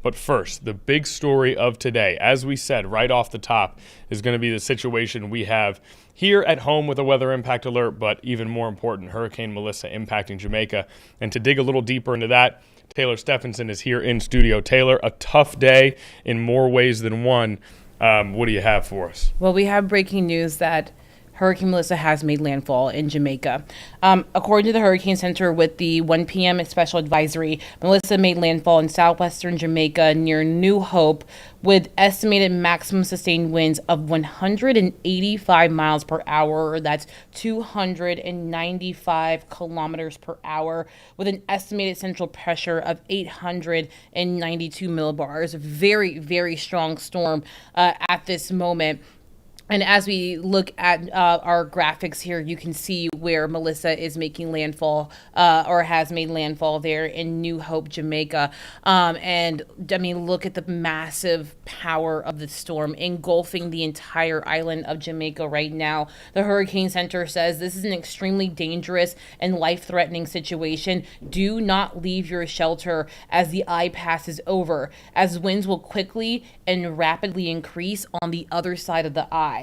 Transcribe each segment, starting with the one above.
But first, the big story of today, as we said right off the top, is going to be the situation we have here at home with a weather impact alert, but even more important, Hurricane Melissa impacting Jamaica. And to dig a little deeper into that, Taylor Stephenson is here in studio. Taylor, a tough day in more ways than one. What do you have for us? Well, we have breaking news that Hurricane Melissa has made landfall in Jamaica. According to the Hurricane Center with the 1 p.m. special advisory, Melissa made landfall in southwestern Jamaica near New Hope with estimated maximum sustained winds of 185 miles per hour, or that's 295 kilometers per hour, with an estimated central pressure of 892 millibars. Very, very strong storm at this moment. And as we look at our graphics here, you can see where Melissa is making landfall or has made landfall there in New Hope, Jamaica. And I mean, look at the massive power of the storm engulfing the entire island of Jamaica right now. The Hurricane Center says this is an extremely dangerous and life-threatening situation. Do not leave your shelter as the eye passes over, as winds will quickly and rapidly increase on the other side of the eye.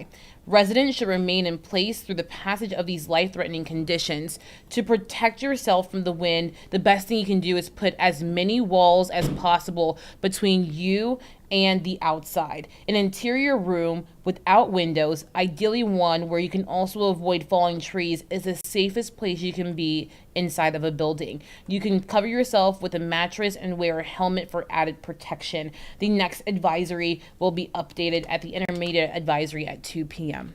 Residents should remain in place through the passage of these life-threatening conditions. To protect yourself from the wind, the best thing you can do is put as many walls as possible between you and the outside. An interior room without windows, ideally one where you can also avoid falling trees, is the safest place you can be inside of a building. You can cover yourself with a mattress and wear a helmet for added protection. The next advisory will be updated at the intermediate advisory at 2 p.m.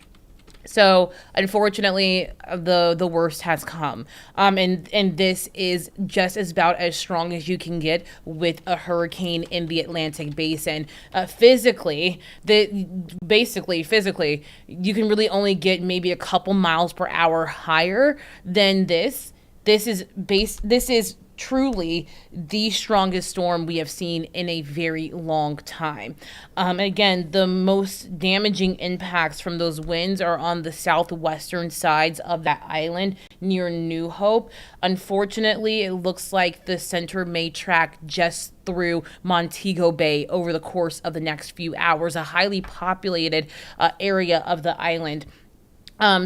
So unfortunately, the worst has come, and this is just about as strong as you can get with a hurricane in the Atlantic Basin. Physically, you can really only get maybe a couple miles per hour higher than this. This is truly the strongest storm we have seen in a very long time. Again, the most damaging impacts from those winds are on the southwestern sides of that island near New Hope. Unfortunately, it looks like the center may track just through Montego Bay over the course of the next few hours, a highly populated area of the island.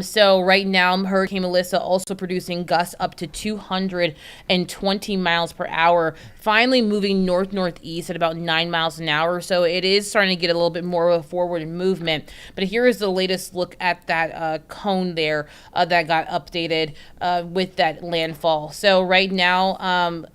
So right now, Hurricane Melissa also producing gusts up to 220 miles per hour, finally moving north-northeast at about 9 miles an hour. So it is starting to get a little bit more of a forward movement. But here is the latest look at that cone there that got updated with that landfall. So right now,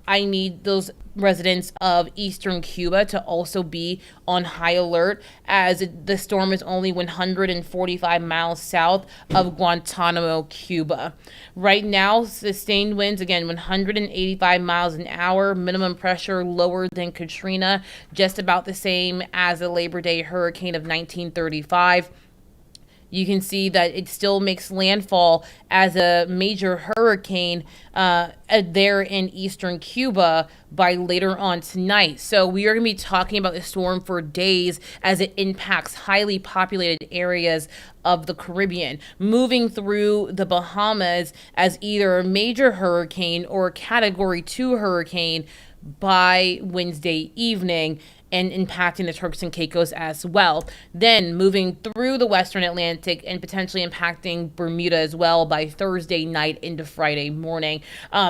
I need those residents of eastern Cuba to also be on high alert, as the storm is only 145 miles south of Guantanamo, Cuba. Right now, sustained winds, again, 185 miles an hour, minimum pressure lower than Katrina, just about the same as the Labor Day hurricane of 1935. You can see that it still makes landfall as a major hurricane there in eastern Cuba by later on tonight. So we are going to be talking about the storm for days as it impacts highly populated areas of the Caribbean, moving through the Bahamas as either a major hurricane or a Category 2 hurricane by Wednesday evening, and impacting the Turks and Caicos as well. Then moving through the Western Atlantic and potentially impacting Bermuda as well by Thursday night into Friday morning.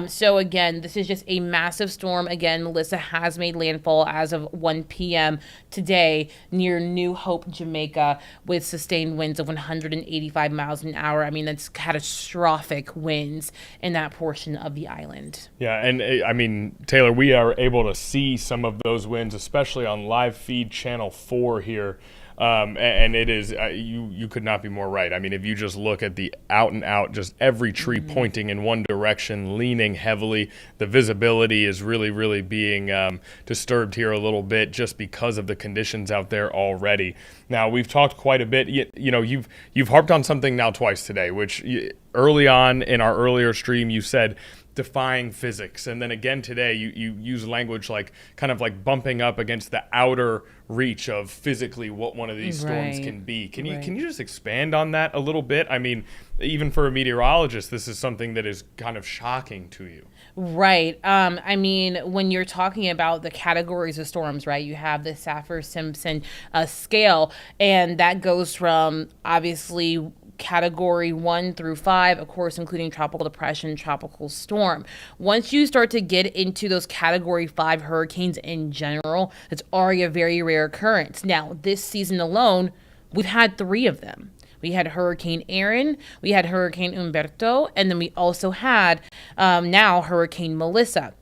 So again, this is just a massive storm. Again, Melissa has made landfall as of 1 p.m. today near New Hope, Jamaica, with sustained winds of 185 miles an hour. I mean, that's catastrophic winds in that portion of the island. Yeah, and I mean, Taylor, we are able to see some of those winds, especially on live feed channel 4 here, and it is you could not be more right. I mean, if you just look at the out and out, just every tree pointing in one direction, leaning heavily, the visibility is really being disturbed here a little bit just because of the conditions out there already. Now, we've talked quite a bit. You know, you've harped on something now twice today, which early on in our earlier stream you said defying physics. And then again today, you use language like kind of like bumping up against the outer reach of physically what one of these storms can be. Can you just expand on that a little bit? I mean, even for a meteorologist, this is something that is kind of shocking to you. Right. I mean, when you're talking about the categories of storms, right, you have the Saffir-Simpson scale, and that goes from obviously category 1 through 5, of course, including tropical depression, tropical storm. Once you start to get into those category 5 hurricanes in general, it's already a very rare occurrence. Now, this season alone, we've had 3 of them. We had Hurricane Aaron, we had Hurricane Humberto, and then we also had now Hurricane Melissa.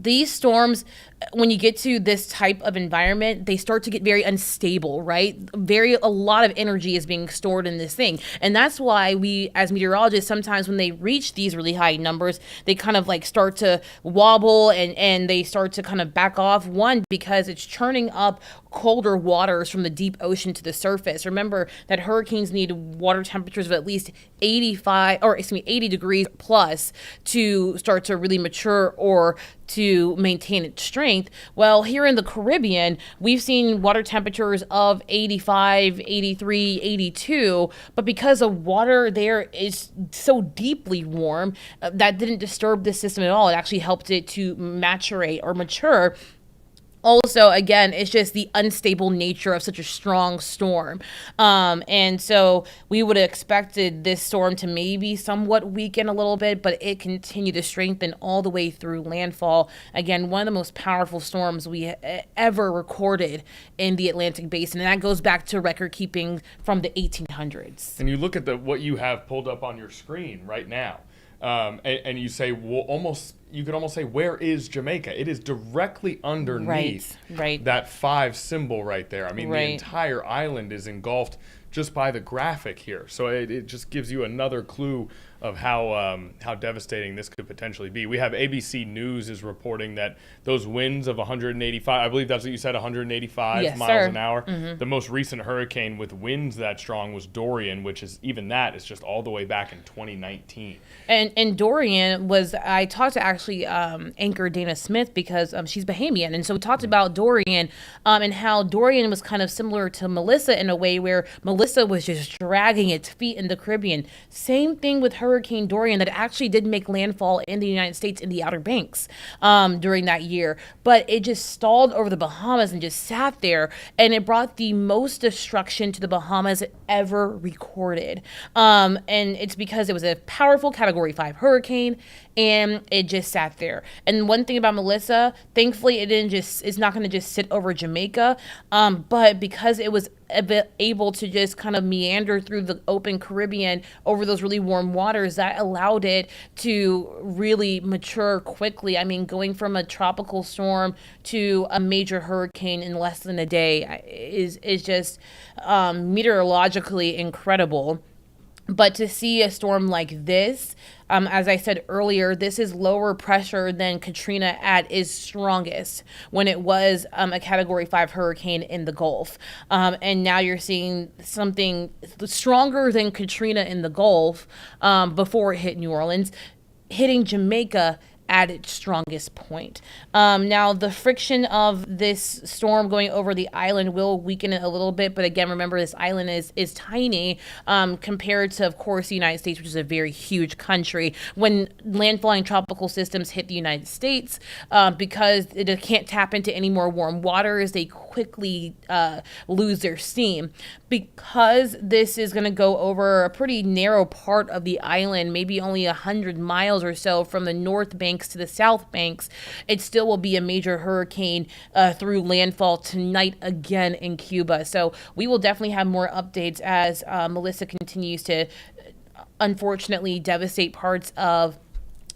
These storms, when you get to this type of environment, they start to get very unstable, right? A lot of energy is being stored in this thing. And that's why we, as meteorologists, sometimes when they reach these really high numbers, they kind of like start to wobble and they start to kind of back off. One, because it's churning up colder waters from the deep ocean to the surface. Remember that hurricanes need water temperatures of at least 80 degrees plus to start to really mature or to maintain its strength. Well, here in the Caribbean, we've seen water temperatures of 85, 83, 82, but because the water there is so deeply warm, that didn't disturb the system at all. It actually helped it to maturate or mature. Also, again, it's just the unstable nature of such a strong storm. And so we would have expected this storm to maybe somewhat weaken a little bit, but it continued to strengthen all the way through landfall. Again, one of the most powerful storms we ever recorded in the Atlantic Basin. And that goes back to record keeping from the 1800s. And you look at what you have pulled up on your screen right now. And you say, well, you could almost say, where is Jamaica? It is directly underneath that 5 symbol right there. I mean, the entire island is engulfed just by the graphic here. So it just gives you another clue of how devastating this could potentially be. We have ABC News is reporting that those winds of 185, I believe that's what you said, 185 miles an hour. Mm-hmm. The most recent hurricane with winds that strong was Dorian, which is even that is just all the way back in 2019. And Dorian was, I talked to actually anchor Dana Smith because she's Bahamian. And so we talked about Dorian and how Dorian was kind of similar to Melissa in a way where Melissa was just dragging its feet in the Caribbean. Same thing with Hurricane Dorian that actually did make landfall in the United States in the Outer Banks during that year. But it just stalled over the Bahamas and just sat there. And it brought the most destruction to the Bahamas ever recorded. And it's because it was a powerful Category 5 hurricane and it just sat there. And one thing about Melissa, thankfully, it's not going to just sit over Jamaica. But because it was able to just kind of meander through the open Caribbean over those really warm waters, that allowed it to really mature quickly. I mean, going from a tropical storm to a major hurricane in less than a day is just meteorologically incredible. But to see a storm like this, as I said earlier, this is lower pressure than Katrina at its strongest when it was a Category 5 hurricane in the Gulf. And now you're seeing something stronger than Katrina in the Gulf before it hit New Orleans, hitting Jamaica at its strongest point. Now, the friction of this storm going over the island will weaken it a little bit, but again, remember this island is tiny compared to, of course, the United States, which is a very huge country. When landfalling tropical systems hit the United States, because it can't tap into any more warm waters, they quickly lose their steam. Because this is going to go over a pretty narrow part of the island, maybe only 100 miles or so from the north banks to the south banks, it still will be a major hurricane through landfall tonight again in Cuba. So we will definitely have more updates as Melissa continues to unfortunately devastate parts of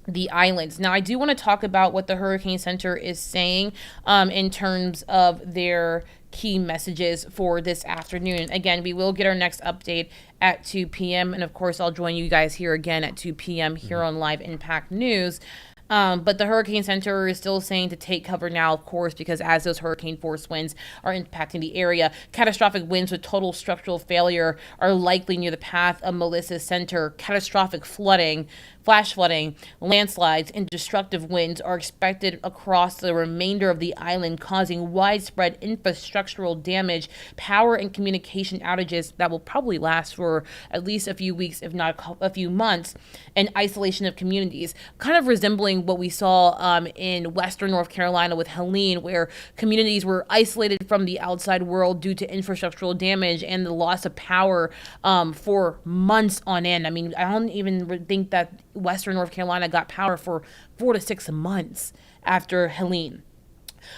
the islands. Now, I do want to talk about what the Hurricane Center is saying in terms of their key messages for this afternoon. Again, we will get our next update at 2 p.m. And of course, I'll join you guys here again at 2 p.m. here on Live Impact News. But the Hurricane Center is still saying to take cover now, of course, because as those hurricane force winds are impacting the area, catastrophic winds with total structural failure are likely near the path of Melissa's center. Catastrophic flooding, flash flooding, landslides, and destructive winds are expected across the remainder of the island, causing widespread infrastructural damage, power and communication outages that will probably last for at least a few weeks, if not a few months, and isolation of communities, kind of resembling what we saw in Western North Carolina with Helene, where communities were isolated from the outside world due to infrastructural damage and the loss of power for months on end. I mean, I don't even think that Western North Carolina got power for 4 to 6 months after Helene.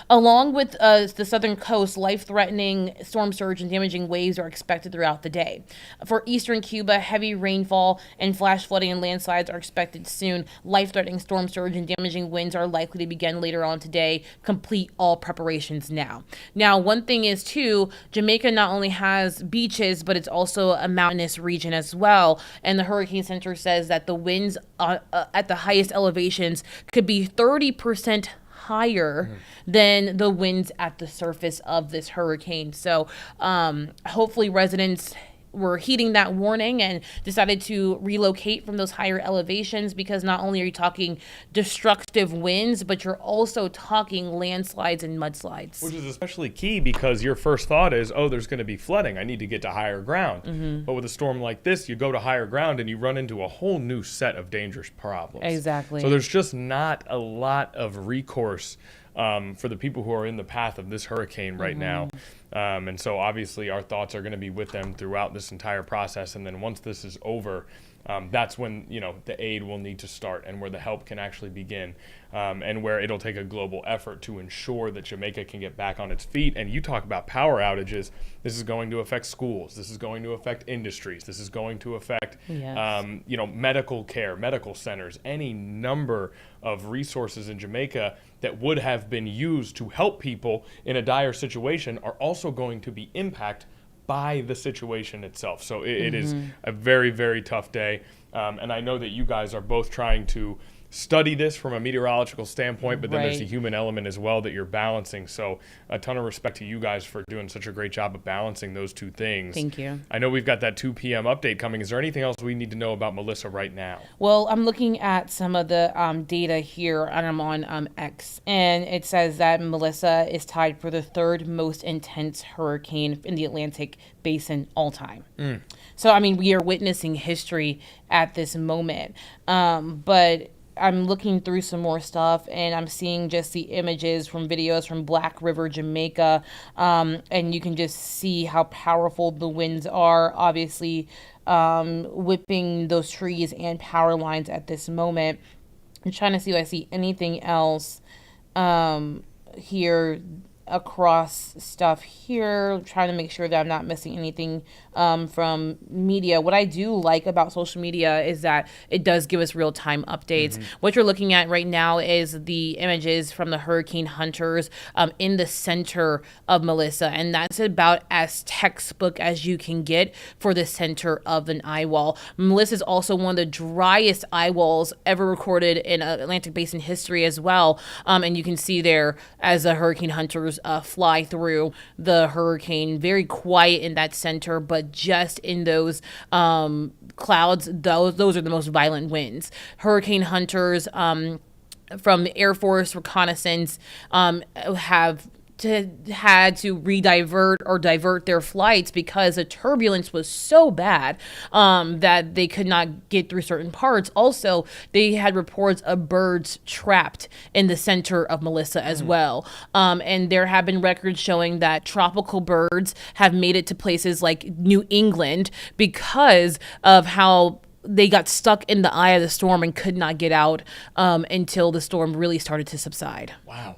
Along with the southern coast, life-threatening storm surge and damaging waves are expected throughout the day. For eastern Cuba, heavy rainfall and flash flooding and landslides are expected soon. Life-threatening storm surge and damaging winds are likely to begin later on today. Complete all preparations now. Now, one thing is, too, Jamaica not only has beaches, but it's also a mountainous region as well. And the Hurricane Center says that the winds at the highest elevations could be 30% higher than the winds at the surface of this hurricane. So hopefully residents were heeding that warning and decided to relocate from those higher elevations, because not only are you talking destructive winds, but you're also talking landslides and mudslides. Which is especially key because your first thought is, oh, there's going to be flooding. I need to get to higher ground. But with a storm like this, you go to higher ground and you run into a whole new set of dangerous problems. Exactly. So there's just not a lot of recourse for the people who are in the path of this hurricane right now. And so obviously our thoughts are going to be with them throughout this entire process. And then once this is over, that's when, the aid will need to start and where the help can actually begin, and where it'll take a global effort to ensure that Jamaica can get back on its feet. And you talk about power outages. This is going to affect schools. This is going to affect industries. This is going to affect, medical care, medical centers, any number of resources in Jamaica that would have been used to help people in a dire situation are also going to be impacted by the situation itself. So it is a very, very tough day. And I know that you guys are both trying to study this from a meteorological standpoint, but then there's a human element as well that you're balancing. So a ton of respect to you guys for doing such a great job of balancing those two things. Thank you. I know we've got that 2 p.m. update coming. Is there anything else we need to know about Melissa right now? Well, I'm looking at some of the data here, and I'm on X, and it says that Melissa is tied for the third most intense hurricane in the Atlantic basin all time. So, I mean, we are witnessing history at this moment. But I'm looking through some more stuff, and I'm seeing just the images from videos from Black River, Jamaica, and you can just see how powerful the winds are, obviously whipping those trees and power lines at this moment. I'm trying to see if I see anything else here across stuff here, trying to make sure that I'm not missing anything from media. What I do like about social media is that it does give us real-time updates. What you're looking at right now is the images from the hurricane hunters in the center of Melissa, and that's about as textbook as you can get for the center of an eye wall. Melissa is also one of the driest eye walls ever recorded in Atlantic Basin history as well, and you can see there as the hurricane hunters fly through the hurricane, very quiet in that center, but just in those clouds, those are the most violent winds. Hurricane hunters from the Air Force reconnaissance had to divert their flights because the turbulence was so bad that they could not get through certain parts. Also, they had reports of birds trapped in the center of Melissa as well. And there have been records showing that tropical birds have made it to places like New England because of how they got stuck in the eye of the storm and could not get out until the storm really started to subside. Wow.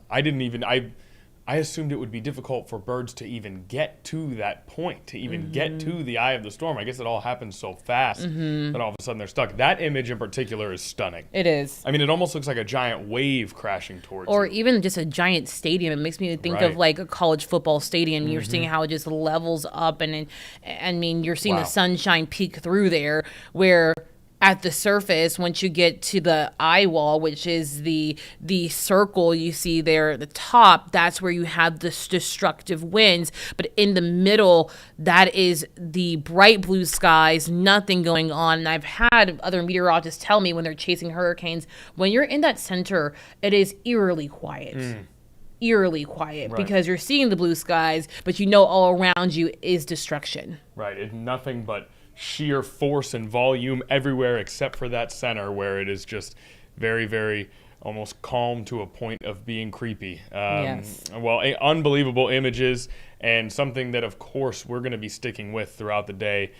I assumed it would be difficult for birds to even get to that point, to even get to the eye of the storm. I guess it all happens so fast that all of a sudden they're stuck. That image in particular is stunning. It is. I mean, it almost looks like a giant wave crashing towards Or you. even just a giant stadium. It makes me think of like a college football stadium. You're seeing how it just levels up, and I mean, you're seeing the sunshine peek through there, where at the surface, once you get to the eye wall, which is the circle you see there at the top, that's where you have this destructive winds. But in the middle, that is the bright blue skies, nothing going on. And I've had other meteorologists tell me when they're chasing hurricanes, when you're in that center, it is eerily quiet. Eerily quiet, Right. because you're seeing the blue skies, but you know all around you is destruction. Right. It's nothing but sheer force and volume everywhere except for that center where it is just very, very almost calm to a point of being creepy. Yes. Well, unbelievable images, and something that, of course, we're going to be sticking with throughout the day.